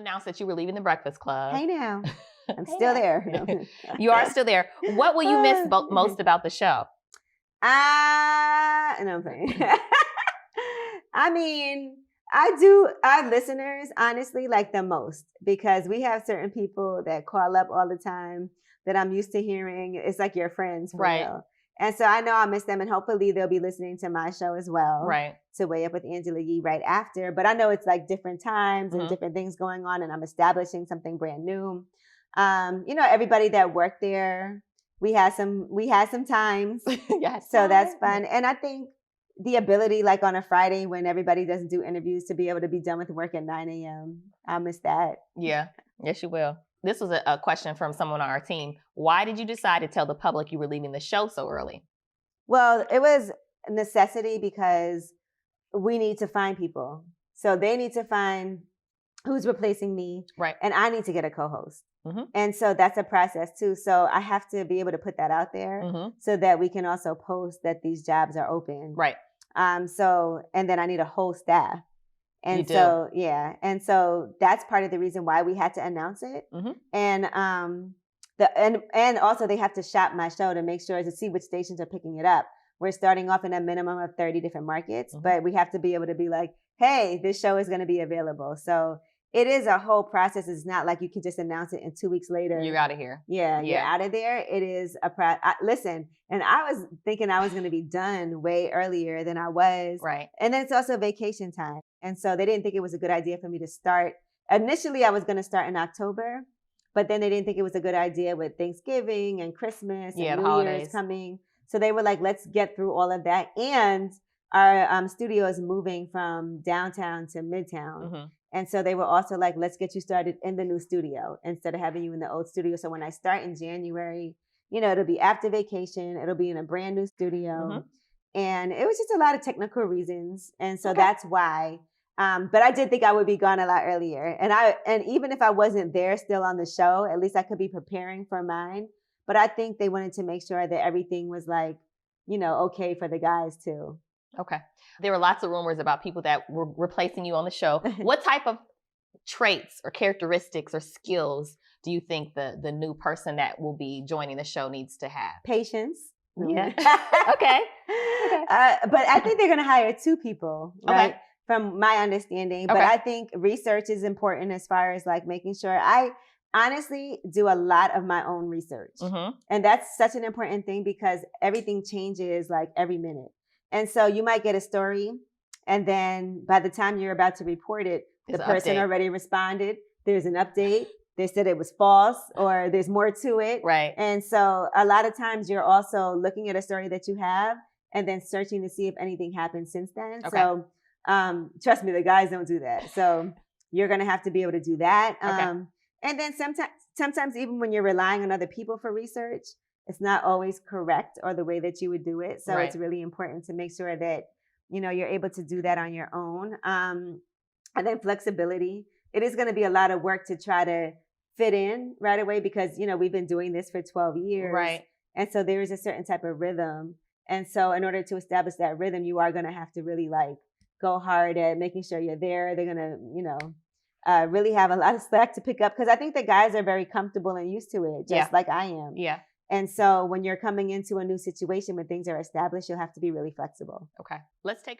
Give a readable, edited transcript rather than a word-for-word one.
announced that you were leaving the Breakfast Club. Hey now. I'm Hey still now. there. You are still there. What will you miss most about the show? No, I'm playing. I mean, I do our listeners honestly like the most because we have certain people that call up all the time that I'm used to hearing. It's like your friends for real. And so I know I'll miss them, and hopefully they'll be listening to my show as well. Right. To Way Up with Angela Yee right after. But I know it's like different times and different things going on, and I'm establishing something brand new. Everybody that worked there, we had some times. Yes. So that's fun. And I think the ability, like on a Friday when everybody doesn't do interviews, to be able to be done with work at 9 a.m. I'll miss that. Yeah. Yes, you will. This was a question from someone on our team. Why did you decide to tell the public you were leaving the show so early? Well, it was a necessity because we need to find people. So they need to find who's replacing me. Right. And I need to get a co-host. Mm-hmm. And so that's a process too. So I have to be able to put that out there so that we can also post that these jobs are open. Right. And then I need a whole staff. And so, yeah. And so that's part of the reason why we had to announce it. And, and also they have to shop my show to make sure to see which stations are picking it up. We're starting off in a minimum of 30 different markets, but we have to be able to be like, hey, this show is going to be available. So it is a whole process. It's not like you can just announce it and 2 weeks later you're out of here. Yeah, you're out of there. It is listen, and I was thinking I was going to be done way earlier than I was. Right. And then it's also vacation time. And so they didn't think it was a good idea for me to start. Initially, I was going to start in October, but then they didn't think it was a good idea with Thanksgiving and Christmas and New Year's coming. So they were like, let's get through all of that. And our studio is moving from downtown to Midtown. And so they were also like, let's get you started in the new studio instead of having you in the old studio. So when I start in January, it'll be after vacation. It'll be in a brand new studio. And it was just a lot of technical reasons. And so that's why. But I did think I would be gone a lot earlier. And even if I wasn't there still on the show, at least I could be preparing for mine. But I think they wanted to make sure that everything was like, okay for the guys too. Okay. There were lots of rumors about people that were replacing you on the show. What type of traits or characteristics or skills do you think the new person that will be joining the show needs to have? Patience. Yeah. Okay. But I think they're going to hire 2 people, right? From my understanding. But I think research is important as far as like making sure I honestly do a lot of my own research. And that's such an important thing because everything changes like every minute. And so you might get a story, and then by the time you're about to report it, the person already responded. There's an update. They said it was false, or there's more to it. Right. And so a lot of times you're also looking at a story that you have and then searching to see if anything happened since then. So trust me, the guys don't do that. So you're going to have to be able to do that. And then sometimes even when you're relying on other people for research, it's not always correct or the way that you would do it. So it's really important to make sure that, you're able to do that on your own. And then flexibility. It is going to be a lot of work to try to fit in right away because, we've been doing this for 12 years. Right. And so there is a certain type of rhythm. And so in order to establish that rhythm, you are going to have to really like go hard at making sure you're there. They're going to, really have a lot of slack to pick up because I think the guys are very comfortable and used to it, just like I am. Yeah. And so when you're coming into a new situation, when things are established, you'll have to be really flexible. Okay. Let's take a